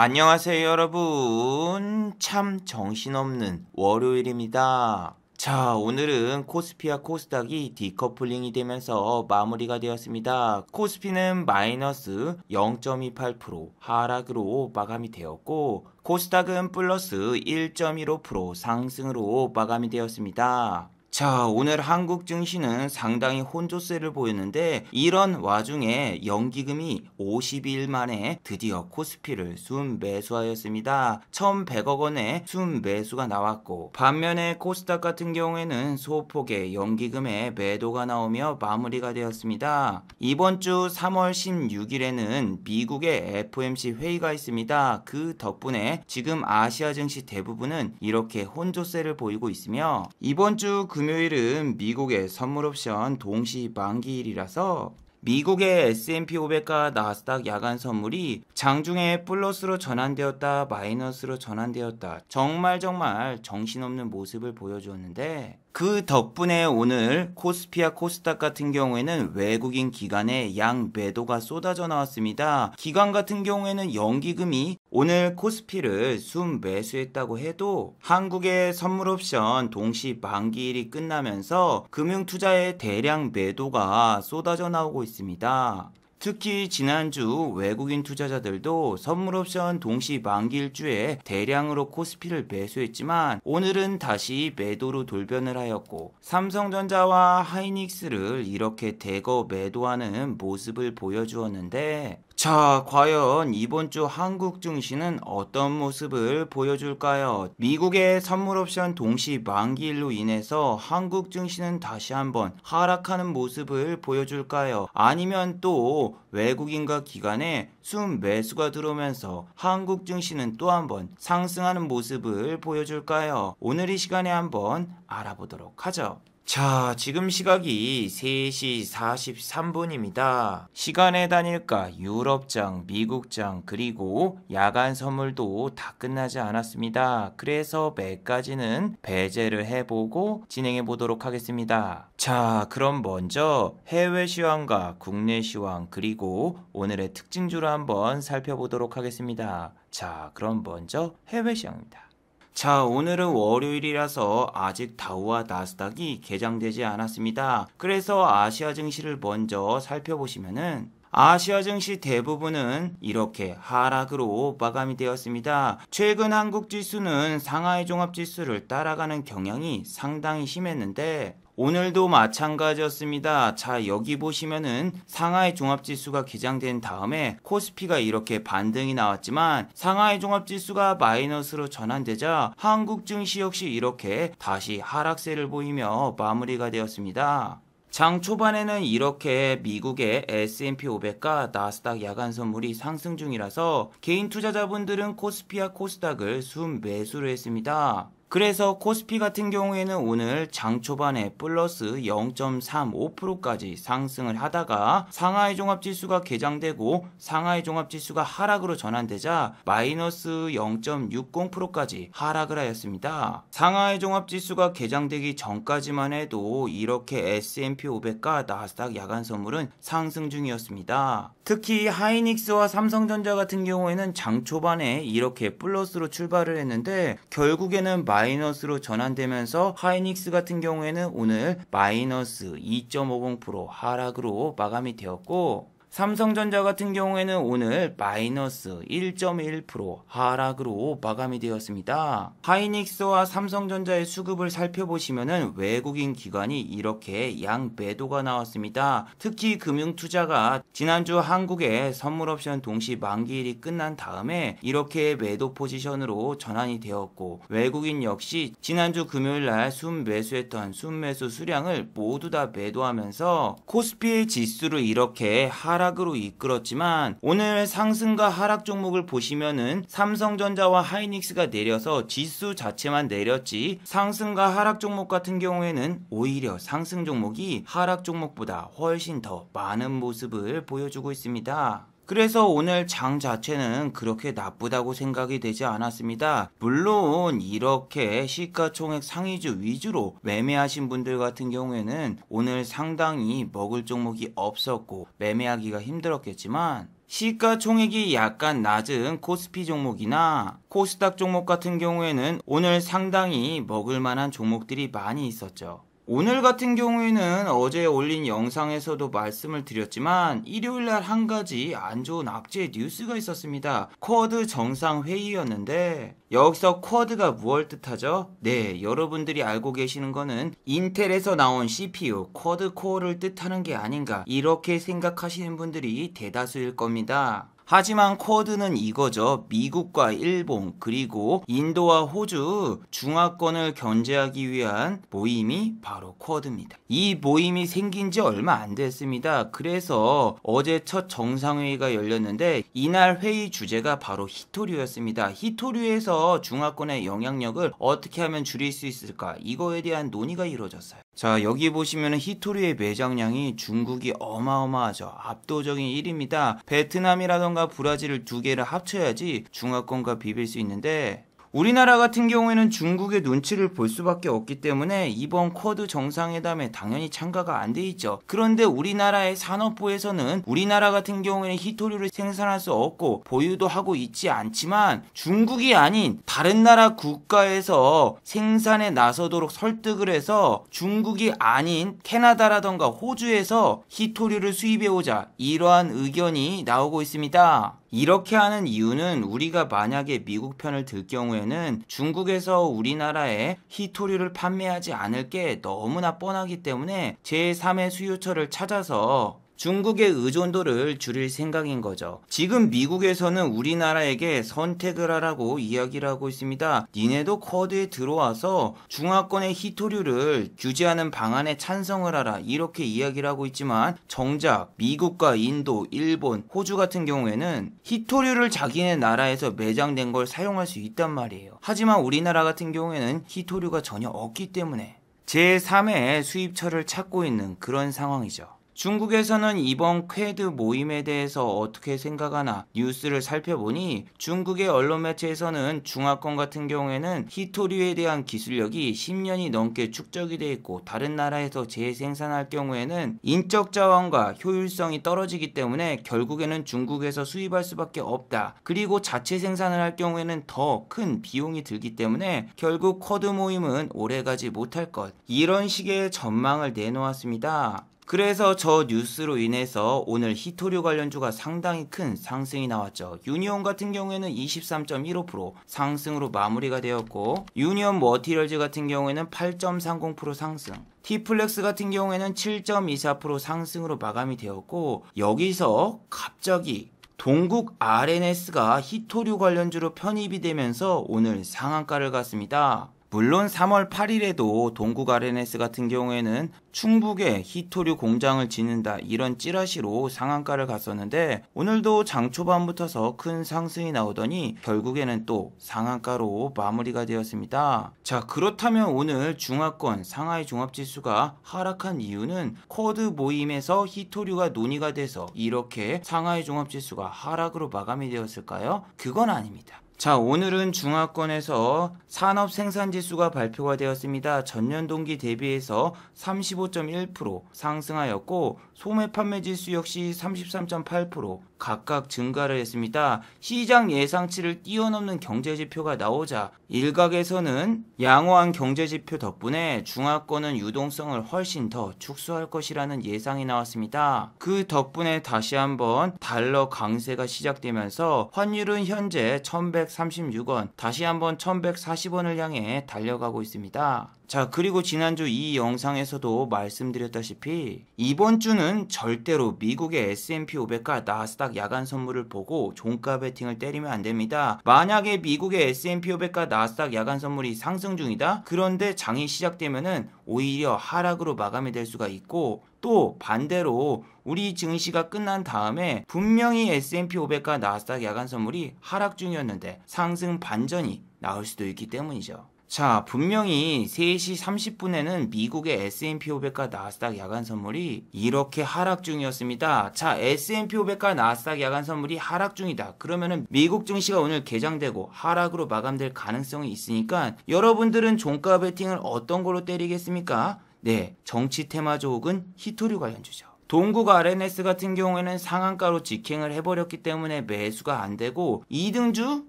안녕하세요 여러분. 참 정신없는 월요일입니다. 자, 오늘은 코스피와 코스닥이 디커플링이 되면서 마무리가 되었습니다. 코스피는 마이너스 0.28% 하락으로 마감이 되었고, 코스닥은 플러스 1.15% 상승으로 마감이 되었습니다. 자, 오늘 한국 증시는 상당히 혼조세를 보였는데, 이런 와중에 연기금이 52일 만에 드디어 코스피를 순매수하였습니다. 1,100억 원의 순매수가 나왔고, 반면에 코스닥 같은 경우에는 소폭의 연기금의 매도가 나오며 마무리가 되었습니다. 이번 주 3월 16일에는 미국의 FOMC 회의가 있습니다. 그 덕분에 지금 아시아 증시 대부분은 이렇게 혼조세를 보이고 있으며, 이번 주 금요일은 미국의 선물옵션 동시 만기일이라서 미국의 S&P 500과 나스닥 야간 선물이 장중에 플러스로 전환되었다 마이너스로 전환되었다 정말 정신없는 모습을 보여주었는데, 그 덕분에 오늘 코스피와 코스닥 같은 경우에는 외국인 기관의 양 매도가 쏟아져 나왔습니다. 기관 같은 경우에는 연기금이 오늘 코스피를 순매수했다고 해도 한국의 선물옵션 동시 만기일이 끝나면서 금융투자의 대량 매도가 쏟아져 나오고 있습니다. 특히 지난주 외국인 투자자들도 선물옵션 동시 만기일주에 대량으로 코스피를 매수했지만 오늘은 다시 매도로 돌변을 하였고, 삼성전자와 하이닉스를 이렇게 대거 매도하는 모습을 보여주었는데, 자, 과연 이번 주 한국 증시는 어떤 모습을 보여줄까요? 미국의 선물옵션 동시 만기일로 인해서 한국 증시는 다시 한번 하락하는 모습을 보여줄까요? 아니면 또 외국인과 기관의 순매수가 들어오면서 한국 증시는 또 한번 상승하는 모습을 보여줄까요? 오늘 이 시간에 한번 알아보도록 하죠. 자, 지금 시각이 3시 43분입니다. 시간의 단일가, 유럽장, 미국장, 그리고 야간 선물도 다 끝나지 않았습니다. 그래서 매까지는 배제를 해보고 진행해 보도록 하겠습니다. 자, 그럼 먼저 해외 시황과 국내 시황, 그리고 오늘의 특징주를 한번 살펴보도록 하겠습니다. 자, 그럼 먼저 해외 시황입니다. 자, 오늘은 월요일이라서 아직 다우와 나스닥이 개장되지 않았습니다. 그래서 아시아 증시를 먼저 살펴보시면은 아시아 증시 대부분은 이렇게 하락으로 마감이 되었습니다. 최근 한국 지수는 상하이 종합 지수를 따라가는 경향이 상당히 심했는데 오늘도 마찬가지였습니다. 자, 여기 보시면은 상하이 종합지수가 개장된 다음에 코스피가 이렇게 반등이 나왔지만 상하이 종합지수가 마이너스로 전환되자 한국 증시 역시 이렇게 다시 하락세를 보이며 마무리가 되었습니다. 장 초반에는 이렇게 미국의 S&P 500과 나스닥 야간 선물이 상승 중이라서 개인 투자자분들은 코스피와 코스닥을 순매수를 했습니다. 그래서 코스피 같은 경우에는 오늘 장 초반에 플러스 0.35%까지 상승을 하다가 상하이 종합지수가 개장되고 상하이 종합지수가 하락으로 전환되자 마이너스 0.60%까지 하락을 하였습니다. 상하이 종합지수가 개장되기 전까지만 해도 이렇게 S&P 500과 나스닥 야간 선물은 상승 중이었습니다. 특히 하이닉스와 삼성전자 같은 경우에는 장 초반에 이렇게 플러스로 출발을 했는데 결국에는 마이너스로 전환되면서 하이닉스 같은 경우에는 오늘 마이너스 2.50% 하락으로 마감이 되었고, 삼성전자 같은 경우에는 오늘 마이너스 1.1% 하락으로 마감이 되었습니다. 하이닉스와 삼성전자의 수급을 살펴보시면은 외국인 기관이 이렇게 양 매도가 나왔습니다. 특히 금융투자가 지난주 한국의 선물옵션 동시 만기일이 끝난 다음에 이렇게 매도 포지션으로 전환이 되었고, 외국인 역시 지난주 금요일날 순매수했던 순매수 수량을 모두 다 매도하면서 코스피의 지수를 이렇게 하락으로 이끌었지만 오늘 상승과 하락 종목을 보시면은 삼성전자와 하이닉스가 내려서 지수 자체만 내렸지 상승과 하락 종목 같은 경우에는 오히려 상승 종목이 하락 종목보다 훨씬 더 많은 모습을 보여주고 있습니다. 그래서 오늘 장 자체는 그렇게 나쁘다고 생각이 되지 않았습니다. 물론 이렇게 시가총액 상위주 위주로 매매하신 분들 같은 경우에는 오늘 상당히 먹을 종목이 없었고 매매하기가 힘들었겠지만 시가총액이 약간 낮은 코스피 종목이나 코스닥 종목 같은 경우에는 오늘 상당히 먹을만한 종목들이 많이 있었죠. 오늘 같은 경우에는 어제 올린 영상에서도 말씀을 드렸지만 일요일날 한 가지 안 좋은 악재 뉴스가 있었습니다. 쿼드 정상회의였는데 여기서 쿼드가 무엇을 뜻하죠? 네, 여러분들이 알고 계시는 거는 인텔에서 나온 CPU 쿼드 코어를 뜻하는 게 아닌가 이렇게 생각하시는 분들이 대다수일 겁니다. 하지만 쿼드는 이거죠. 미국과 일본 그리고 인도와 호주 중화권을 견제하기 위한 모임이 바로 쿼드입니다. 이 모임이 생긴 지 얼마 안 됐습니다. 그래서 어제 첫 정상회의가 열렸는데 이날 회의 주제가 바로 히토류였습니다. 히토류에서 중화권의 영향력을 어떻게 하면 줄일 수 있을까 이거에 대한 논의가 이루어졌어요. 자, 여기 보시면 히토류의 매장량이 중국이 어마어마하죠. 압도적인 1위입니다. 베트남이라던가 브라질을 두 개를 합쳐야지 중화권과 비빌 수 있는데 우리나라 같은 경우에는 중국의 눈치를 볼 수밖에 없기 때문에 이번 쿼드 정상회담에 당연히 참가가 안 돼 있죠. 그런데 우리나라의 산업부에서는 우리나라 같은 경우에는 히토류를 생산할 수 없고 보유도 하고 있지 않지만 중국이 아닌 다른 나라 국가에서 생산에 나서도록 설득을 해서 중국이 아닌 캐나다라던가 호주에서 히토류를 수입해오자 이러한 의견이 나오고 있습니다. 이렇게 하는 이유는 우리가 만약에 미국 편을 들 경우에는 중국에서 우리나라에 히토류를 판매하지 않을 게 너무나 뻔하기 때문에 제3의 수요처를 찾아서 중국의 의존도를 줄일 생각인 거죠. 지금 미국에서는 우리나라에게 선택을 하라고 이야기를 하고 있습니다. 니네도 쿼드에 들어와서 중화권의 히토류를 규제하는 방안에 찬성을 하라 이렇게 이야기를 하고 있지만 정작 미국과 인도, 일본, 호주 같은 경우에는 히토류를 자기네 나라에서 매장된 걸 사용할 수 있단 말이에요. 하지만 우리나라 같은 경우에는 히토류가 전혀 없기 때문에 제3의 수입처를 찾고 있는 그런 상황이죠. 중국에서는 이번 쿼드 모임에 대해서 어떻게 생각하나 뉴스를 살펴보니 중국의 언론 매체에서는 중화권 같은 경우에는 히토류에 대한 기술력이 10년이 넘게 축적이 되어 있고 다른 나라에서 재생산할 경우에는 인적 자원과 효율성이 떨어지기 때문에 결국에는 중국에서 수입할 수밖에 없다. 그리고 자체 생산을 할 경우에는 더 큰 비용이 들기 때문에 결국 쿼드 모임은 오래가지 못할 것. 이런 식의 전망을 내놓았습니다. 그래서 저 뉴스로 인해서 오늘 히토류 관련주가 상당히 큰 상승이 나왔죠. 유니온 같은 경우에는 23.15% 상승으로 마무리가 되었고 유니온 머티리얼즈 같은 경우에는 8.30% 상승, T플렉스 같은 경우에는 7.24% 상승으로 마감이 되었고 여기서 갑자기 동국 RNS가 히토류 관련주로 편입이 되면서 오늘 상한가를 갔습니다. 물론 3월 8일에도 동국 RNS 같은 경우에는 충북에 히토류 공장을 짓는다 이런 찌라시로 상한가를 갔었는데 오늘도 장 초반부터서 큰 상승이 나오더니 결국에는 또 상한가로 마무리가 되었습니다. 자, 그렇다면 오늘 중화권 상하이 종합지수가 하락한 이유는 쿼드 모임에서 히토류가 논의가 돼서 이렇게 상하이 종합지수가 하락으로 마감이 되었을까요? 그건 아닙니다. 자, 오늘은 중화권에서 산업생산지수가 발표가 되었습니다. 전년 동기 대비해서 35.1% 상승하였고 소매판매지수 역시 33.8% 각각 증가를 했습니다. 시장 예상치를 뛰어넘는 경제지표가 나오자 일각에서는 양호한 경제지표 덕분에 중화권은 유동성을 훨씬 더 축소할 것이라는 예상이 나왔습니다. 그 덕분에 다시 한번 달러 강세가 시작되면서 환율은 현재 1136원, 다시 한번 1140원을 향해 달려가고 있습니다. 자, 그리고 지난주 이 영상에서도 말씀드렸다시피 이번 주는 절대로 미국의 S&P 500과 나스닥 야간 선물을 보고 종가 베팅을 때리면 안 됩니다. 만약에 미국의 S&P 500과 나스닥 야간 선물이 상승 중이다? 그런데 장이 시작되면은 오히려 하락으로 마감이 될 수가 있고 또 반대로 우리 증시가 끝난 다음에 분명히 S&P 500과 나스닥 야간 선물이 하락 중이었는데 상승 반전이 나올 수도 있기 때문이죠. 자, 분명히 3시 30분에는 미국의 S&P 500과 나스닥 야간 선물이 이렇게 하락 중이었습니다. 자, S&P 500과 나스닥 야간 선물이 하락 중이다. 그러면은 미국 증시가 오늘 개장되고 하락으로 마감될 가능성이 있으니까 여러분들은 종가 베팅을 어떤 걸로 때리겠습니까? 네, 정치 테마주 혹은 히토류 관련주죠. 동국 RNS 같은 경우에는 상한가로 직행을 해버렸기 때문에 매수가 안되고 2등주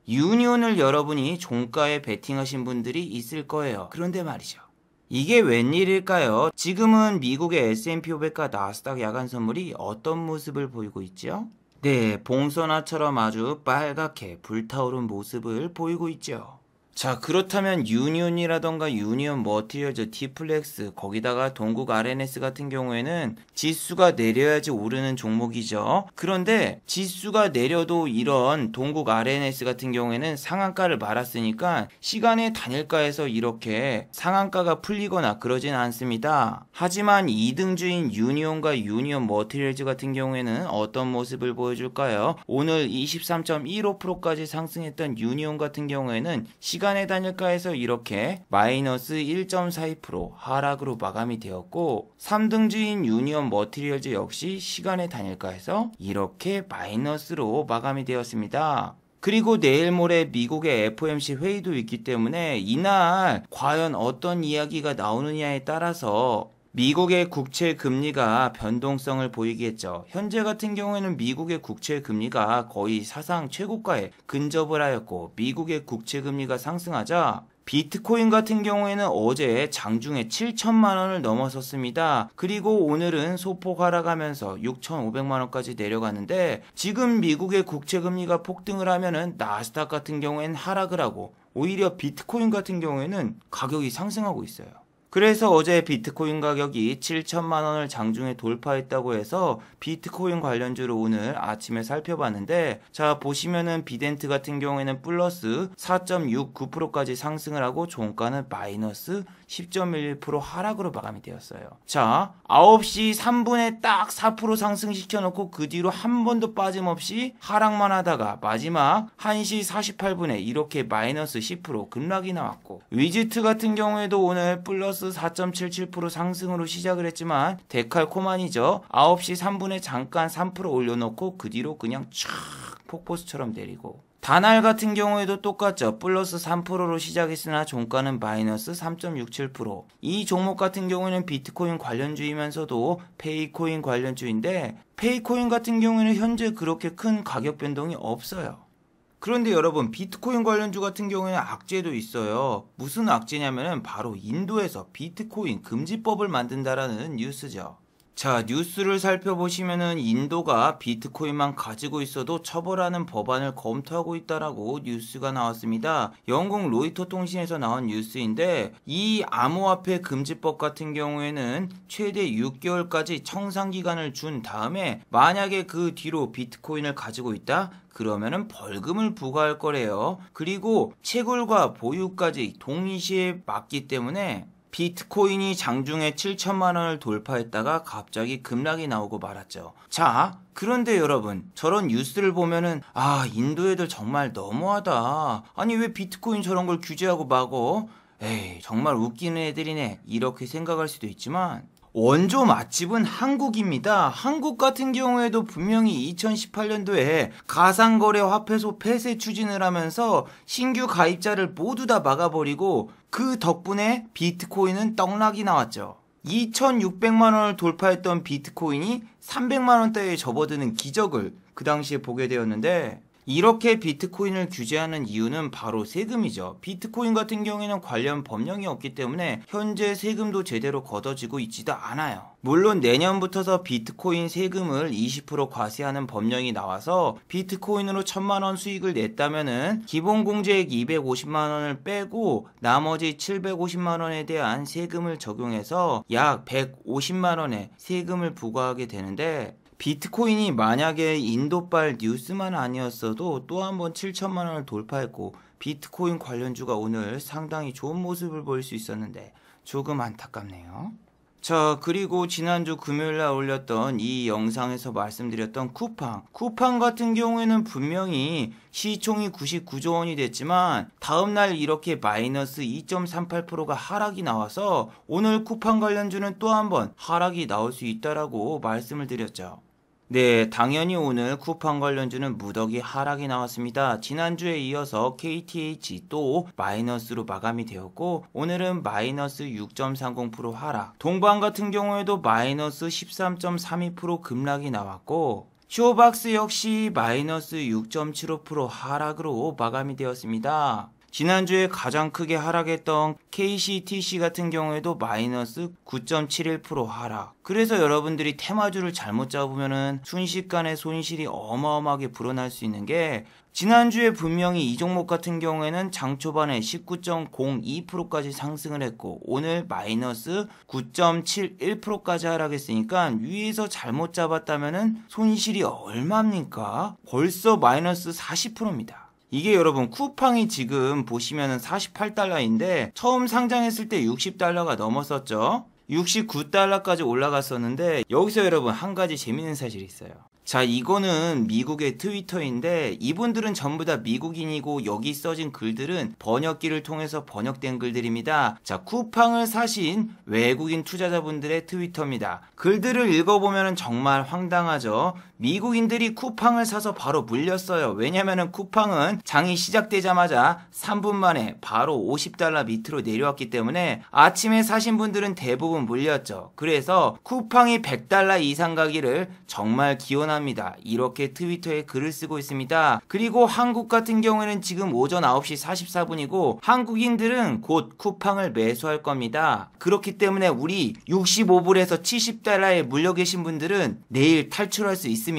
유니온을 여러분이 종가에 베팅하신 분들이 있을 거예요. 그런데 말이죠. 이게 웬일일까요? 지금은 미국의 S&P 500과 나스닥 야간 선물이 어떤 모습을 보이고 있죠? 네, 봉선화처럼 아주 빨갛게 불타오른 모습을 보이고 있죠. 자, 그렇다면 유니온이라던가 유니온 머티리얼즈, T플렉스, 거기다가 동국 RNS 같은 경우에는 지수가 내려야지 오르는 종목이죠. 그런데 지수가 내려도 이런 동국 RNS 같은 경우에는 상한가를 말았으니까 시간의 단일가에서 이렇게 상한가가 풀리거나 그러진 않습니다. 하지만 2등주인 유니온과 유니온 머티리얼즈 같은 경우에는 어떤 모습을 보여줄까요? 오늘 23.15%까지 상승했던 유니온 같은 경우에는 시간의 단일가에서 이렇게 마이너스 1.42% 하락으로 마감이 되었고 3등주인 유니온 머티리얼즈 역시 시간의 단일가에서 이렇게 마이너스로 마감이 되었습니다. 그리고 내일 모레 미국의 FOMC 회의도 있기 때문에 이날 과연 어떤 이야기가 나오느냐에 따라서 미국의 국채 금리가 변동성을 보이겠죠. 현재 같은 경우에는 미국의 국채 금리가 거의 사상 최고가에 근접을 하였고 미국의 국채 금리가 상승하자 비트코인 같은 경우에는 어제 장중에 7천만 원을 넘어섰습니다. 그리고 오늘은 소폭 하락하면서 6,500만 원까지 내려갔는데 지금 미국의 국채 금리가 폭등을 하면은 나스닥 같은 경우에는 하락을 하고 오히려 비트코인 같은 경우에는 가격이 상승하고 있어요. 그래서 어제 비트코인 가격이 7천만 원을 장중에 돌파했다고 해서 비트코인 관련주를 오늘 아침에 살펴봤는데 자 보시면은 비덴트 같은 경우에는 플러스 4.69%까지 상승을 하고 종가는 마이너스 10.11% 하락으로 마감이 되었어요. 자 9시 3분에 딱 4% 상승시켜 놓고 그 뒤로 한 번도 빠짐없이 하락만 하다가 마지막 1시 48분에 이렇게 마이너스 10% 급락이 나왔고 위즈트 같은 경우에도 오늘 플러스 4.77% 상승으로 시작을 했지만 데칼코만이죠. 9시 3분에 잠깐 3% 올려놓고 그 뒤로 그냥 촥 폭포수처럼 내리고 다날 같은 경우에도 똑같죠. 플러스 3%로 시작했으나 종가는 마이너스 3.67%. 이 종목 같은 경우에는 비트코인 관련주이면서도 페이코인 관련주인데 페이코인 같은 경우에는 현재 그렇게 큰 가격 변동이 없어요. 그런데 여러분 비트코인 관련주 같은 경우에는 악재도 있어요. 무슨 악재냐면은 바로 인도에서 비트코인 금지법을 만든다라는 뉴스죠. 자 뉴스를 살펴보시면은 인도가 비트코인만 가지고 있어도 처벌하는 법안을 검토하고 있다라고 뉴스가 나왔습니다. 영국 로이터 통신에서 나온 뉴스인데 이 암호화폐 금지법 같은 경우에는 최대 6개월까지 청산기간을 준 다음에 만약에 그 뒤로 비트코인을 가지고 있다? 그러면은 벌금을 부과할 거래요. 그리고 채굴과 보유까지 동시에 맞기 때문에 비트코인이 장중에 7천만 원을 돌파했다가 갑자기 급락이 나오고 말았죠. 자, 그런데 여러분 저런 뉴스를 보면은 아 인도 애들 정말 너무하다. 아니 왜 비트코인 저런 걸 규제하고 막어? 에이 정말 웃기는 애들이네 이렇게 생각할 수도 있지만 원조 맛집은 한국입니다. 한국 같은 경우에도 분명히 2018년도에 가상거래 화폐소 폐쇄 추진을 하면서 신규 가입자를 모두 다 막아버리고 그 덕분에 비트코인은 떡락이 나왔죠. 2,600만 원을 돌파했던 비트코인이 300만 원대에 접어드는 기적을 그 당시에 보게 되었는데 이렇게 비트코인을 규제하는 이유는 바로 세금이죠. 비트코인 같은 경우에는 관련 법령이 없기 때문에 현재 세금도 제대로 걷어지고 있지도 않아요. 물론 내년부터서 비트코인 세금을 20% 과세하는 법령이 나와서 비트코인으로 1,000만 원 수익을 냈다면은 기본공제액 250만 원을 빼고 나머지 750만 원에 대한 세금을 적용해서 약 150만 원의 세금을 부과하게 되는데 비트코인이 만약에 인도발 뉴스만 아니었어도 또 한 번 7천만 원을 돌파했고 비트코인 관련주가 오늘 상당히 좋은 모습을 보일 수 있었는데 조금 안타깝네요. 자 그리고 지난주 금요일날 올렸던 이 영상에서 말씀드렸던 쿠팡 같은 경우에는 분명히 시총이 99조 원이 됐지만 다음날 이렇게 마이너스 2.38%가 하락이 나와서 오늘 쿠팡 관련주는 또 한 번 하락이 나올 수 있다라고 말씀을 드렸죠. 네, 당연히 오늘 쿠팡 관련주는 무더기 하락이 나왔습니다. 지난주에 이어서 KTH 또 마이너스로 마감이 되었고 오늘은 마이너스 6.30% 하락. 동방 같은 경우에도 마이너스 13.32% 급락이 나왔고 쇼박스 역시 마이너스 6.75% 하락으로 마감이 되었습니다. 지난주에 가장 크게 하락했던 KCTC 같은 경우에도 마이너스 9.71% 하락. 그래서 여러분들이 테마주를 잘못 잡으면은 순식간에 손실이 어마어마하게 불어날 수 있는 게 지난주에 분명히 이 종목 같은 경우에는 장 초반에 19.02%까지 상승을 했고 오늘 마이너스 9.71%까지 하락했으니까 위에서 잘못 잡았다면은 손실이 얼마입니까? 벌써 마이너스 40%입니다. 이게 여러분 쿠팡이 지금 보시면은 48달러인데 처음 상장했을 때 60달러가 넘었었죠. 69달러까지 올라갔었는데 여기서 여러분 한 가지 재밌는 사실이 있어요. 자, 이거는 미국의 트위터인데 이분들은 전부 다 미국인이고 여기 써진 글들은 번역기를 통해서 번역된 글들입니다. 자, 쿠팡을 사신 외국인 투자자분들의 트위터입니다. 글들을 읽어보면 정말 황당하죠. 미국인들이 쿠팡을 사서 바로 물렸어요. 왜냐면은 쿠팡은 장이 시작되자마자 3분 만에 바로 50달러 밑으로 내려왔기 때문에 아침에 사신 분들은 대부분 물렸죠. 그래서 쿠팡이 100달러 이상 가기를 정말 기원합니다. 이렇게 트위터에 글을 쓰고 있습니다. 그리고 한국 같은 경우에는 지금 오전 9시 44분이고 한국인들은 곧 쿠팡을 매수할 겁니다. 그렇기 때문에 우리 65불에서 70달러에 물려 계신 분들은 내일 탈출할 수 있습니다.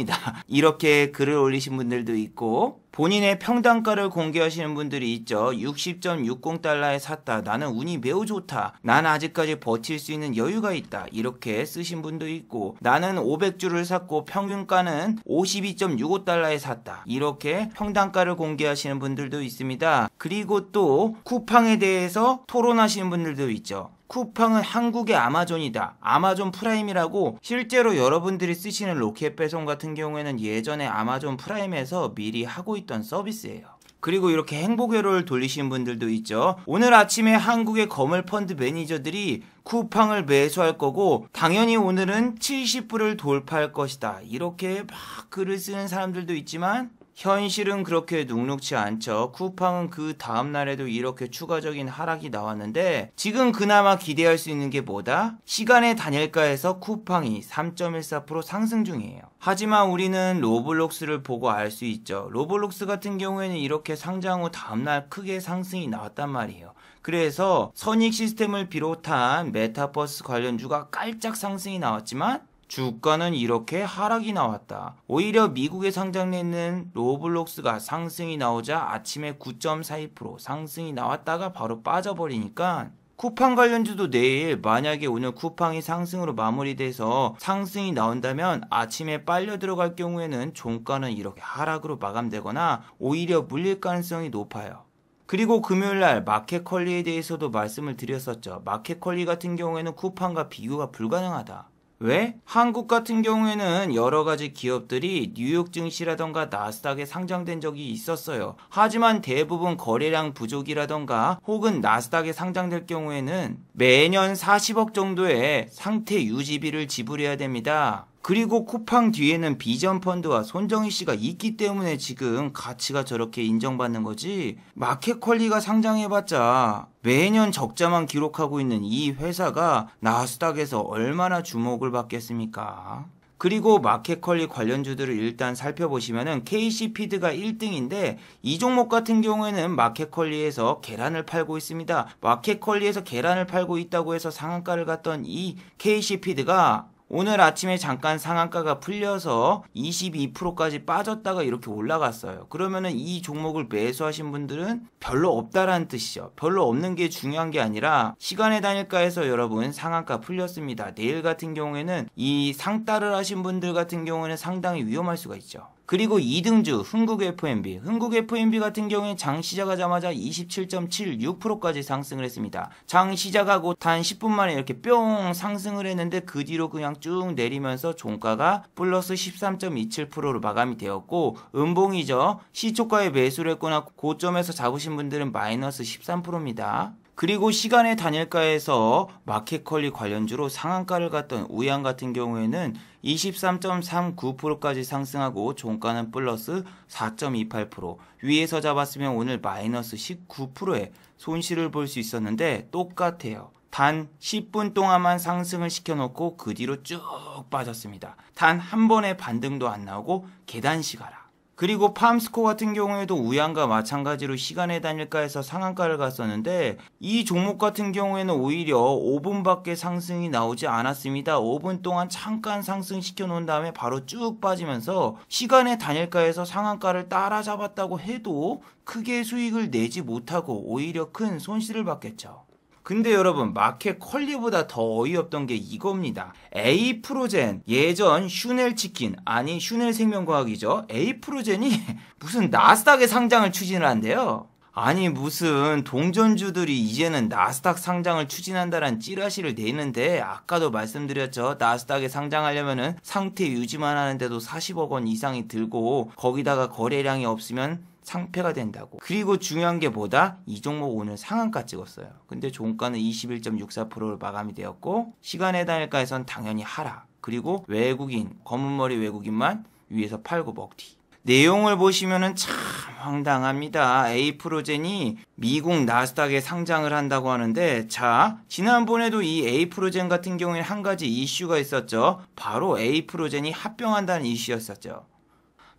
이렇게 글을 올리신 분들도 있고 본인의 평단가를 공개하시는 분들이 있죠. 60.60달러에 샀다. 나는 운이 매우 좋다. 나는 아직까지 버틸 수 있는 여유가 있다. 이렇게 쓰신 분도 있고 나는 500주를 샀고 평균가는 52.65달러에 샀다. 이렇게 평단가를 공개하시는 분들도 있습니다. 그리고 또 쿠팡에 대해서 토론하시는 분들도 있죠. 쿠팡은 한국의 아마존이다. 아마존 프라임이라고 실제로 여러분들이 쓰시는 로켓 배송 같은 경우에는 예전에 아마존 프라임에서 미리 하고 있던 서비스예요. 그리고 이렇게 행복회로를 돌리시는 분들도 있죠. 오늘 아침에 한국의 거물 펀드 매니저들이 쿠팡을 매수할 거고 당연히 오늘은 70불을 돌파할 것이다. 이렇게 막 글을 쓰는 사람들도 있지만 현실은 그렇게 눅눅지 않죠. 쿠팡은 그 다음날에도 이렇게 추가적인 하락이 나왔는데 지금 그나마 기대할 수 있는 게 뭐다? 시간의 단일가에서 쿠팡이 3.14% 상승 중이에요. 하지만 우리는 로블록스를 보고 알 수 있죠. 로블록스 같은 경우에는 이렇게 상장 후 다음날 크게 상승이 나왔단 말이에요. 그래서 선익 시스템을 비롯한 메타버스 관련주가 깔짝 상승이 나왔지만 주가는 이렇게 하락이 나왔다. 오히려 미국에 상장돼 있는 로블록스가 상승이 나오자 아침에 9.42% 상승이 나왔다가 바로 빠져버리니까 쿠팡 관련주도 내일 만약에 오늘 쿠팡이 상승으로 마무리돼서 상승이 나온다면 아침에 빨려 들어갈 경우에는 종가는 이렇게 하락으로 마감되거나 오히려 물릴 가능성이 높아요. 그리고 금요일날 마켓컬리에 대해서도 말씀을 드렸었죠. 마켓컬리 같은 경우에는 쿠팡과 비교가 불가능하다. 왜? 한국 같은 경우에는 여러 가지 기업들이 뉴욕 증시라던가 나스닥에 상장된 적이 있었어요. 하지만 대부분 거래량 부족이라던가 혹은 나스닥에 상장될 경우에는 매년 40억 정도의 상태 유지비를 지불해야 됩니다. 그리고 쿠팡 뒤에는 비전펀드와 손정희 씨가 있기 때문에 지금 가치가 저렇게 인정받는 거지 마켓컬리가 상장해봤자 매년 적자만 기록하고 있는 이 회사가 나스닥에서 얼마나 주목을 받겠습니까? 그리고 마켓컬리 관련주들을 일단 살펴보시면은 KC피드가 1등인데 이 종목 같은 경우에는 마켓컬리에서 계란을 팔고 있습니다. 마켓컬리에서 계란을 팔고 있다고 해서 상한가를 갔던 이 KC피드가 오늘 아침에 잠깐 상한가가 풀려서 22%까지 빠졌다가 이렇게 올라갔어요. 그러면은 이 종목을 매수하신 분들은 별로 없다라는 뜻이죠. 별로 없는 게 중요한 게 아니라 시간의 단일가에서 여러분 상한가 풀렸습니다. 내일 같은 경우에는 이 상따를 하신 분들 같은 경우에는 상당히 위험할 수가 있죠. 그리고 2등주 흥국 F&B. 흥국 F&B 같은 경우에 장 시작하자마자 27.76%까지 상승을 했습니다. 장 시작하고 단 10분 만에 이렇게 뿅 상승을 했는데 그 뒤로 그냥 쭉 내리면서 종가가 플러스 13.27%로 마감이 되었고 음봉이죠. 시초가에 매수를 했거나 고점에서 잡으신 분들은 마이너스 13%입니다. 그리고 시간의 단일가에서 마켓컬리 관련주로 상한가를 갔던 우양 같은 경우에는 23.39%까지 상승하고 종가는 플러스 4.28%, 위에서 잡았으면 오늘 마이너스 19%의 손실을 볼 수 있었는데 똑같아요. 단 10분 동안만 상승을 시켜놓고 그 뒤로 쭉 빠졌습니다. 단 한 번의 반등도 안 나오고 계단식 하락. 그리고 팜스코 같은 경우에도 우양과 마찬가지로 시간의 단일가에서 상한가를 갔었는데 이 종목 같은 경우에는 오히려 5분밖에 상승이 나오지 않았습니다. 5분 동안 잠깐 상승시켜 놓은 다음에 바로 쭉 빠지면서 시간의 단일가에서 상한가를 따라잡았다고 해도 크게 수익을 내지 못하고 오히려 큰 손실을 받겠죠. 근데 여러분, 마켓 컬리보다 더 어이없던 게 이겁니다. 에이프로젠, 예전 슈넬치킨, 아니 슈넬생명과학이죠. 에이프로젠이 무슨 나스닥에 상장을 추진을 한대요. 아니 무슨 동전주들이 이제는 나스닥 상장을 추진한다는 찌라시를 내는데, 아까도 말씀드렸죠. 나스닥에 상장하려면은 상태 유지만 하는데도 40억 원 이상이 들고 거기다가 거래량이 없으면 상폐가 된다고. 그리고 중요한 게 뭐다? 이 종목 오늘 상한가 찍었어요. 근데 종가는 21.64%로 마감이 되었고 시간의 단일가에선 당연히 하락. 그리고 외국인, 검은머리 외국인만 위에서 팔고 먹튀. 내용을 보시면은 참 황당합니다. 에이프로젠이 미국 나스닥에 상장을 한다고 하는데, 자, 지난번에도 이 에이프로젠 같은 경우에는 한 가지 이슈가 있었죠. 바로 에이프로젠이 합병한다는 이슈였었죠.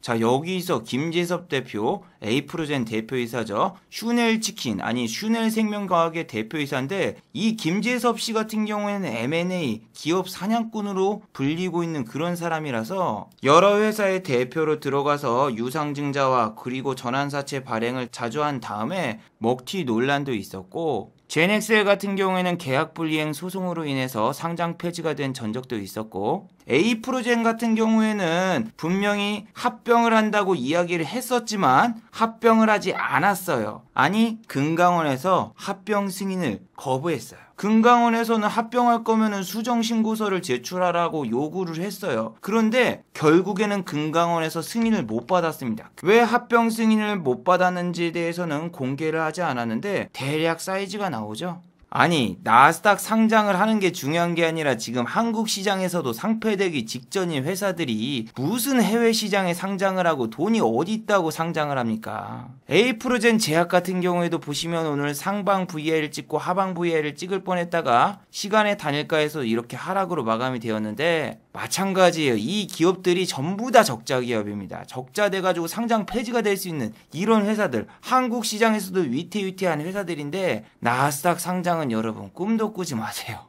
자, 여기서 김재섭 대표, 에이프로젠 대표이사죠. 슈넬치킨, 아니 슈넬생명과학의 대표이사인데, 이 김재섭 씨 같은 경우에는 M&A, 기업 사냥꾼으로 불리고 있는 그런 사람이라서 여러 회사의 대표로 들어가서 유상증자와 그리고 전환사채 발행을 자주 한 다음에 먹튀 논란도 있었고, 제넥셀 같은 경우에는 계약 불이행 소송으로 인해서 상장 폐지가 된 전적도 있었고, 에이프로젠 같은 경우에는 분명히 합병을 한다고 이야기를 했었지만 합병을 하지 않았어요. 아니, 금강원에서 합병 승인을 거부했어요. 금강원에서는 합병할 거면은 수정신고서를 제출하라고 요구를 했어요. 그런데 결국에는 금강원에서 승인을 못 받았습니다. 왜 합병 승인을 못 받았는지에 대해서는 공개를 하지 않았는데 대략 사이즈가 나오죠. 아니, 나스닥 상장을 하는 게 중요한 게 아니라 지금 한국 시장에서도 상폐되기 직전인 회사들이 무슨 해외 시장에 상장을 하고 돈이 어디 있다고 상장을 합니까? 에이프로젠 제약 같은 경우에도 보시면 오늘 상방 VI를 찍고 하방 VI를 찍을 뻔했다가 시간의 단일가에서 이렇게 하락으로 마감이 되었는데, 마찬가지예요. 이 기업들이 전부 다 적자 기업입니다. 적자 돼가지고 상장 폐지가 될 수 있는 이런 회사들, 한국 시장에서도 위태위태한 회사들인데 나스닥 상장은 여러분 꿈도 꾸지 마세요.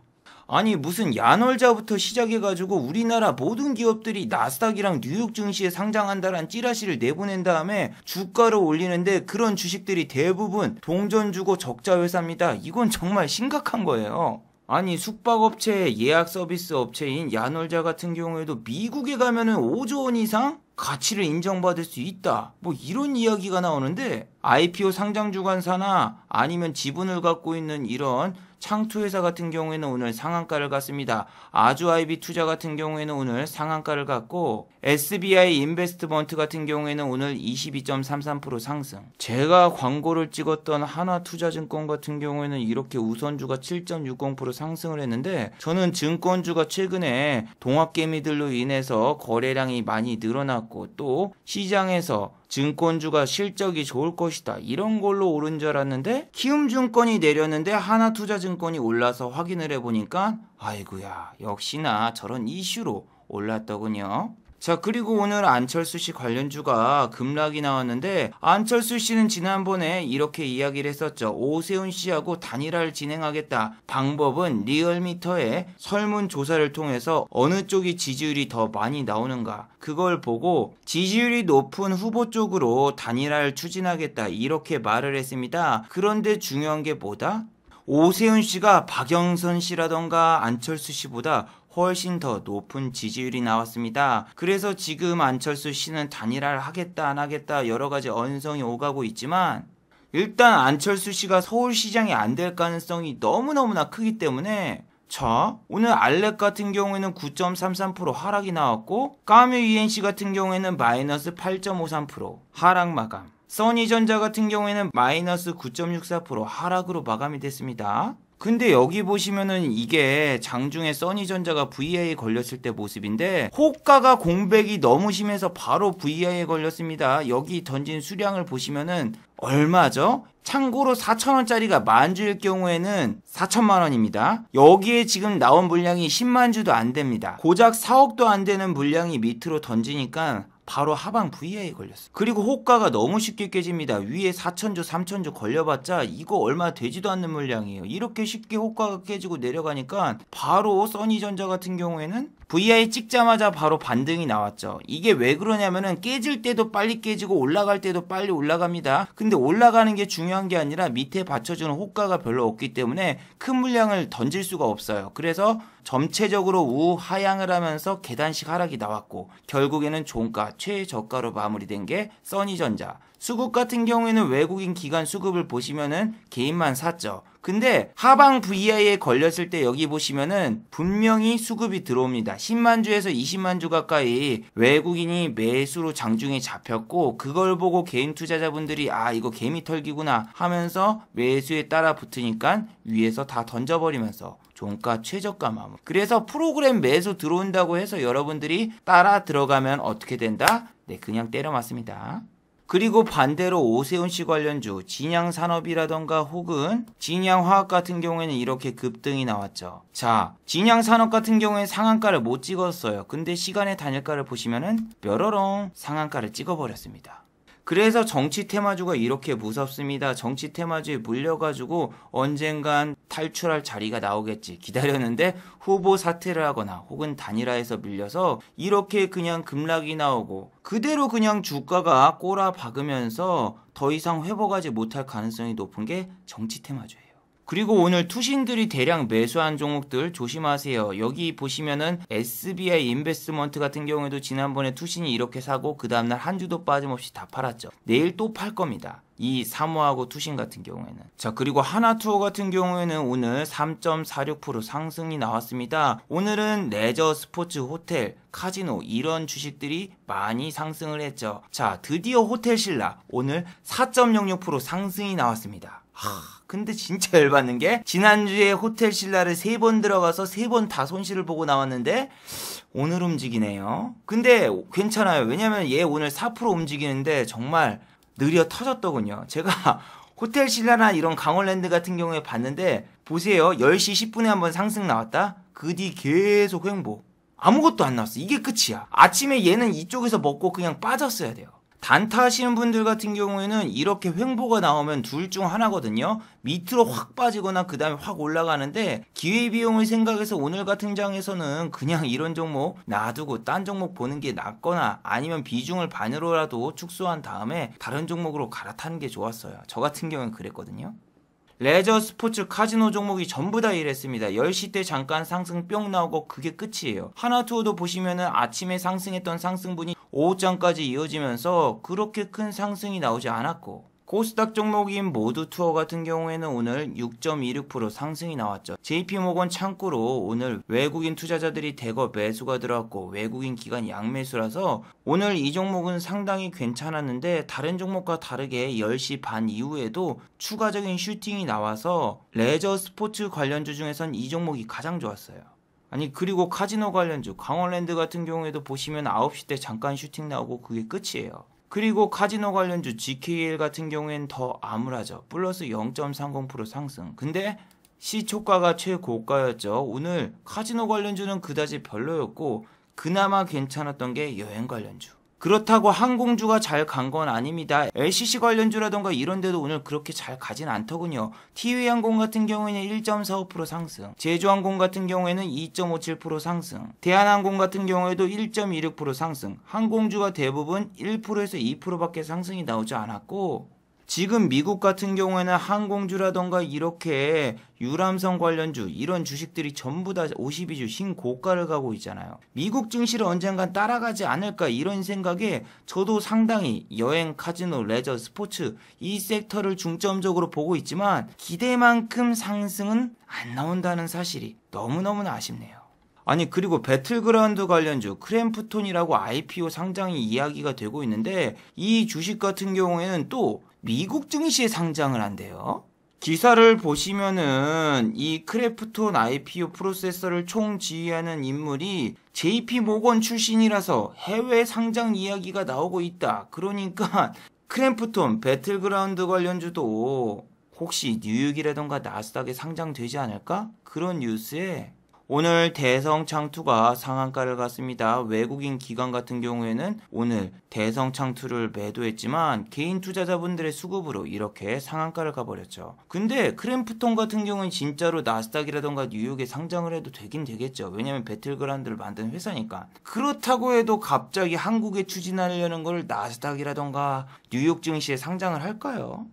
아니 무슨 야놀자부터 시작해가지고 우리나라 모든 기업들이 나스닥이랑 뉴욕 증시에 상장한다는 찌라시를 내보낸 다음에 주가를 올리는데, 그런 주식들이 대부분 동전 주고 적자 회사입니다. 이건 정말 심각한 거예요. 아니 숙박업체, 예약 서비스 업체인 야놀자 같은 경우에도 미국에 가면은 5조 원 이상 가치를 인정받을 수 있다, 뭐 이런 이야기가 나오는데, IPO 상장 주관사나 아니면 지분을 갖고 있는 이런 창투회사 같은 경우에는 오늘 상한가를 갔습니다. 아주아이비 투자 같은 경우에는 오늘 상한가를 갔고, SBI 인베스트먼트 같은 경우에는 오늘 22.33% 상승. 제가 광고를 찍었던 하나투자증권 같은 경우에는 이렇게 우선주가 7.60% 상승을 했는데, 저는 증권주가 최근에 동학개미들로 인해서 거래량이 많이 늘어났고 또 시장에서 증권주가 실적이 좋을 것이다, 이런 걸로 오른 줄 알았는데, 키움증권이 내렸는데 하나투자증권이 올라서 확인을 해보니까 아이고야, 역시나 저런 이슈로 올랐더군요. 자, 그리고 오늘 안철수 씨 관련주가 급락이 나왔는데, 안철수 씨는 지난번에 이렇게 이야기를 했었죠. 오세훈 씨하고 단일화를 진행하겠다. 방법은 리얼미터의 설문조사를 통해서 어느 쪽이 지지율이 더 많이 나오는가, 그걸 보고 지지율이 높은 후보 쪽으로 단일화를 추진하겠다, 이렇게 말을 했습니다. 그런데 중요한 게 뭐다? 오세훈 씨가 박영선 씨라던가 안철수 씨보다 훨씬 더 높은 지지율이 나왔습니다. 그래서 지금 안철수 씨는 단일화를 하겠다 안 하겠다 여러 가지 언성이 오가고 있지만, 일단 안철수 씨가 서울시장이 안 될 가능성이 너무너무나 크기 때문에, 자, 오늘 알렉 같은 경우에는 9.33% 하락이 나왔고, 까뮤 ENC 같은 경우에는 마이너스 8.53% 하락 마감. 써니전자 같은 경우에는 마이너스 9.64% 하락으로 마감이 됐습니다. 근데 여기 보시면은 이게 장중에 써니전자가 VI에 걸렸을 때 모습인데 호가가 공백이 너무 심해서 바로 VI에 걸렸습니다. 여기 던진 수량을 보시면은 얼마죠? 참고로 4,000원짜리가 만주일 경우에는 4천만원입니다. 여기에 지금 나온 물량이 10만 주도 안 됩니다. 고작 4억도 안 되는 물량이 밑으로 던지니까 바로 하방 VI에 걸렸어. 그리고 호가가 너무 쉽게 깨집니다. 위에 4천주 3천주 걸려봤자 이거 얼마 되지도 않는 물량이에요. 이렇게 쉽게 호가가 깨지고 내려가니까 바로 써니전자 같은 경우에는 VI 찍자마자 바로 반등이 나왔죠. 이게 왜 그러냐면은 깨질 때도 빨리 깨지고 올라갈 때도 빨리 올라갑니다. 근데 올라가는 게 중요한 게 아니라 밑에 받쳐주는 호가가 별로 없기 때문에 큰 물량을 던질 수가 없어요. 그래서 전체적으로 우하향을 하면서 계단식 하락이 나왔고 결국에는 종가 최저가로 마무리된 게 써니전자. 수급 같은 경우에는 외국인 기관 수급을 보시면은 개인만 샀죠. 근데 하방 VI에 걸렸을 때 여기 보시면은 분명히 수급이 들어옵니다. 10만 주에서 20만 주 가까이 외국인이 매수로 장중에 잡혔고 그걸 보고 개인 투자자분들이 아 이거 개미털기구나 하면서 매수에 따라 붙으니까 위에서 다 던져버리면서 종가 최저가 마무리. 그래서 프로그램 매수 들어온다고 해서 여러분들이 따라 들어가면 어떻게 된다? 네, 그냥 때려 맞습니다. 그리고 반대로 오세훈씨 관련주 진양산업이라던가 혹은 진양화학 같은 경우에는 이렇게 급등이 나왔죠. 자, 진양산업 같은 경우에 상한가를 못 찍었어요. 근데 시간의 단일가를 보시면은 뾰로롱 상한가를 찍어버렸습니다. 그래서 정치 테마주가 이렇게 무섭습니다. 정치 테마주에 물려가지고 언젠간 탈출할 자리가 나오겠지 기다렸는데 후보 사퇴를 하거나 혹은 단일화해서 밀려서 이렇게 그냥 급락이 나오고 그대로 그냥 주가가 꼬라 박으면서 더 이상 회복하지 못할 가능성이 높은 게 정치 테마주예요. 그리고 오늘 투신들이 대량 매수한 종목들 조심하세요. 여기 보시면은 SBI 인베스트먼트 같은 경우에도 지난번에 투신이 이렇게 사고 그 다음날 한 주도 빠짐없이 다 팔았죠. 내일 또 팔 겁니다. 이 사모하고 투신 같은 경우에는. 자, 그리고 하나투어 같은 경우에는 오늘 3.46% 상승이 나왔습니다. 오늘은 레저, 스포츠, 호텔, 카지노 이런 주식들이 많이 상승을 했죠. 자, 드디어 호텔신라 오늘 4.06% 상승이 나왔습니다. 근데 진짜 열받는 게 지난주에 호텔신라를 3번 들어가서 3번 다 손실을 보고 나왔는데 오늘 움직이네요. 근데 괜찮아요. 왜냐면 얘 오늘 4% 움직이는데 정말 느려 터졌더군요. 제가 호텔신라나 이런 강원랜드 같은 경우에 봤는데 보세요. 10시 10분에 한번 상승 나왔다. 그 뒤 계속 횡보. 아무것도 안 나왔어. 이게 끝이야. 아침에 얘는 이쪽에서 먹고 그냥 빠졌어야 돼요. 단타 하시는 분들 같은 경우에는 이렇게 횡보가 나오면 둘 중 하나거든요. 밑으로 확 빠지거나 그 다음에 확 올라가는데 기회비용을 생각해서 오늘 같은 장에서는 그냥 이런 종목 놔두고 딴 종목 보는 게 낫거나 아니면 비중을 반으로라도 축소한 다음에 다른 종목으로 갈아타는 게 좋았어요. 저 같은 경우는 그랬거든요. 레저, 스포츠, 카지노 종목이 전부 다 이랬습니다. 10시 때 잠깐 상승 뿅 나오고 그게 끝이에요. 하나투어도 보시면은 아침에 상승했던 상승분이 오후장까지 이어지면서 그렇게 큰 상승이 나오지 않았고 코스닥 종목인 모두투어 같은 경우에는 오늘 6.26% 상승이 나왔죠. JP모건 창구로 오늘 외국인 투자자들이 대거 매수가 들어왔고 외국인 기관 양매수라서 오늘 이 종목은 상당히 괜찮았는데 다른 종목과 다르게 10시 반 이후에도 추가적인 슈팅이 나와서 레저 스포츠 관련주 중에선 이 종목이 가장 좋았어요. 아니 그리고 카지노 관련주 강원랜드 같은 경우에도 보시면 9시 때 잠깐 슈팅 나오고 그게 끝이에요. 그리고 카지노 관련주 GKL 같은 경우엔 더 암울하죠. 플러스 0.30% 상승. 근데 시초가가 최고가였죠. 오늘 카지노 관련주는 그다지 별로였고 그나마 괜찮았던 게 여행 관련주. 그렇다고 항공주가 잘 간 건 아닙니다. LCC 관련주라던가 이런 데도 오늘 그렇게 잘 가진 않더군요. 티웨이항공 같은 경우에는 1.45% 상승, 제주항공 같은 경우에는 2.57% 상승, 대한항공 같은 경우에도 1.26% 상승, 항공주가 대부분 1%에서 2%밖에 상승이 나오지 않았고 지금 미국 같은 경우에는 항공주라던가 이렇게 유람선 관련주 이런 주식들이 전부 다 52주 신고가를 가고 있잖아요. 미국 증시를 언젠간 따라가지 않을까 이런 생각에 저도 상당히 여행, 카지노, 레저, 스포츠 이 섹터를 중점적으로 보고 있지만 기대만큼 상승은 안 나온다는 사실이 너무너무나 아쉽네요. 아니 그리고 배틀그라운드 관련주 크램프톤이라고 IPO 상장이 이야기가 되고 있는데 이 주식 같은 경우에는 또 미국 증시에 상장을 한대요. 기사를 보시면은 이 크래프톤 IPO 프로세서를 총지휘하는 인물이 JP 모건 출신이라서 해외 상장 이야기가 나오고 있다. 그러니까 크래프톤 배틀그라운드 관련주도 혹시 뉴욕이라던가 나스닥에 상장되지 않을까? 그런 뉴스에 오늘 대성창투가 상한가를 갔습니다. 외국인 기관 같은 경우에는 오늘 대성창투를 매도했지만 개인 투자자분들의 수급으로 이렇게 상한가를 가버렸죠. 근데 크램프톤 같은 경우는 진짜로 나스닥이라던가 뉴욕에 상장을 해도 되긴 되겠죠. 왜냐면 배틀그라운드를 만든 회사니까. 그렇다고 해도 갑자기 한국에 추진하려는 걸 나스닥이라던가 뉴욕 증시에 상장을 할까요?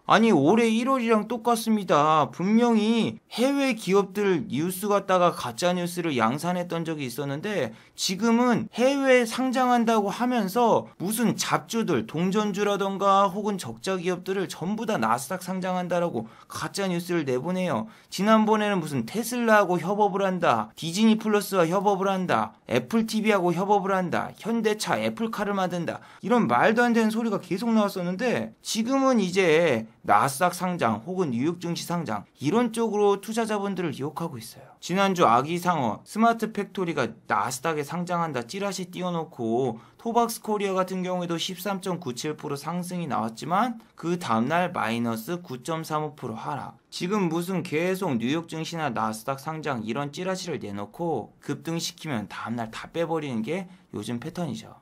아니 올해 1월이랑 똑같습니다. 분명히 해외 기업들 뉴스 갖다가 가짜 뉴스를 양산했던 적이 있었는데 지금은 해외에 상장한다고 하면서 무슨 잡주들 동전주라던가 혹은 적자 기업들을 전부 다 나스닥 상장한다라고 가짜 뉴스를 내보내요. 지난번에는 무슨 테슬라하고 협업을 한다, 디즈니 플러스와 협업을 한다, 애플 TV하고 협업을 한다, 현대차 애플카를 만든다, 이런 말도 안 되는 소리가 계속 나왔었는데 지금은 이제 나스닥 상장 혹은 뉴욕 증시 상장 이런 쪽으로 투자자분들을 유혹하고 있어요. 지난주 아기상어 스마트 팩토리가 나스닥에 상장한다 찌라시 띄워놓고 토박스 코리아 같은 경우에도 13.97% 상승이 나왔지만 그 다음날 마이너스 9.35% 하락. 지금 무슨 계속 뉴욕 증시나 나스닥 상장 이런 찌라시를 내놓고 급등시키면 다음날 다 빼버리는 게 요즘 패턴이죠.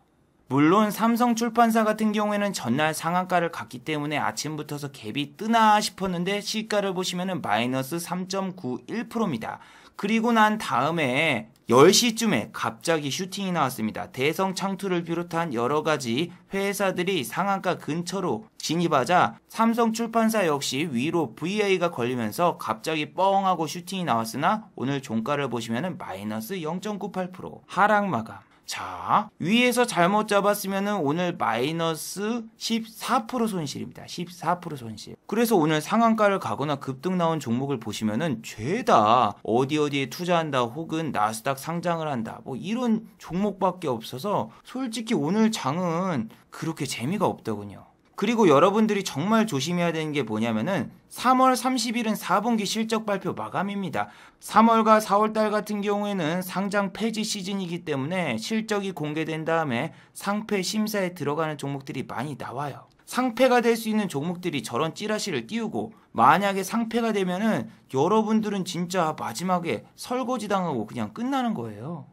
물론 삼성출판사 같은 경우에는 전날 상한가를 갔기 때문에 아침부터서 갭이 뜨나 싶었는데 시가를 보시면은 마이너스 3.91%입니다. 그리고 난 다음에 10시쯤에 갑자기 슈팅이 나왔습니다. 대성창투를 비롯한 여러 가지 회사들이 상한가 근처로 진입하자 삼성출판사 역시 위로 VI가 걸리면서 갑자기 뻥하고 슈팅이 나왔으나 오늘 종가를 보시면은 마이너스 0.98% 하락 마감. 자, 위에서 잘못 잡았으면은 오늘 마이너스 14% 손실입니다. 14% 손실. 그래서 오늘 상한가를 가거나 급등 나온 종목을 보시면은 죄다 어디에 투자한다 혹은 나스닥 상장을 한다 뭐 이런 종목밖에 없어서 솔직히 오늘 장은 그렇게 재미가 없더군요. 그리고 여러분들이 정말 조심해야 되는 게 뭐냐면은 3월 30일은 4분기 실적 발표 마감입니다. 3월과 4월달 같은 경우에는 상장 폐지 시즌이기 때문에 실적이 공개된 다음에 상폐 심사에 들어가는 종목들이 많이 나와요. 상폐가 될 수 있는 종목들이 저런 찌라시를 띄우고 만약에 상폐가 되면은 여러분들은 진짜 마지막에 설거지 당하고 그냥 끝나는 거예요.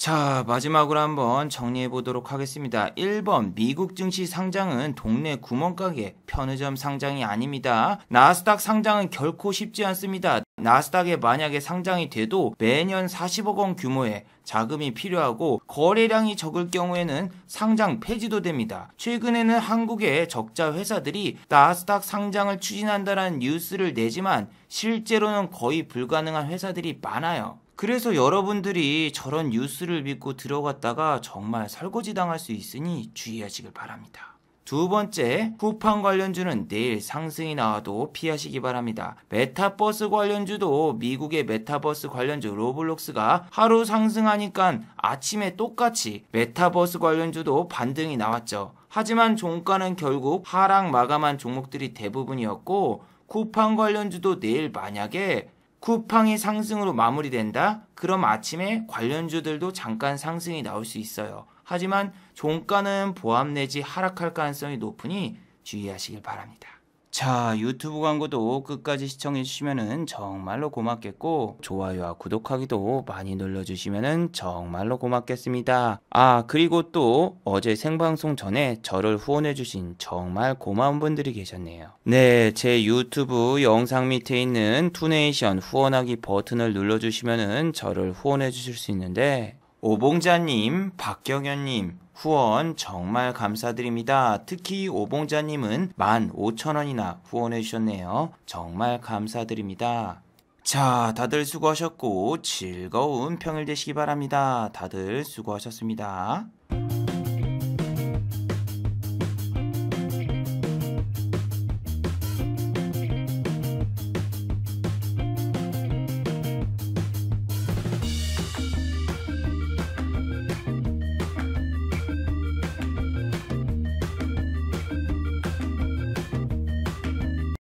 자, 마지막으로 한번 정리해 보도록 하겠습니다. 1번 미국 증시 상장은 동네 구멍가게 편의점 상장이 아닙니다. 나스닥 상장은 결코 쉽지 않습니다. 나스닥에 만약에 상장이 돼도 매년 40억 원 규모의 자금이 필요하고 거래량이 적을 경우에는 상장 폐지도 됩니다. 최근에는 한국의 적자 회사들이 나스닥 상장을 추진한다는 뉴스를 내지만 실제로는 거의 불가능한 회사들이 많아요. 그래서 여러분들이 저런 뉴스를 믿고 들어갔다가 정말 설거지 당할 수 있으니 주의하시길 바랍니다. 두 번째, 쿠팡 관련주는 내일 상승이 나와도 피하시기 바랍니다. 메타버스 관련주도 미국의 메타버스 관련주 로블록스가 하루 상승하니까 아침에 똑같이 메타버스 관련주도 반등이 나왔죠. 하지만 종가는 결국 하락 마감한 종목들이 대부분이었고 쿠팡 관련주도 내일 만약에 쿠팡이 상승으로 마무리된다? 그럼 아침에 관련주들도 잠깐 상승이 나올 수 있어요. 하지만 종가는 보합 내지 하락할 가능성이 높으니 주의하시길 바랍니다. 자, 유튜브 광고도 끝까지 시청해주시면 정말로 고맙겠고 좋아요와 구독하기도 많이 눌러주시면 정말로 고맙겠습니다. 아, 그리고 또 어제 생방송 전에 저를 후원해주신 정말 고마운 분들이 계셨네요. 네, 제 유튜브 영상 밑에 있는 투네이션 후원하기 버튼을 눌러주시면 저를 후원해주실 수 있는데 오봉자님, 박경현님 후원 정말 감사드립니다. 특히 오봉자님은 15,000원이나 후원해 주셨네요. 정말 감사드립니다. 자, 다들 수고하셨고 즐거운 평일 되시기 바랍니다. 다들 수고하셨습니다.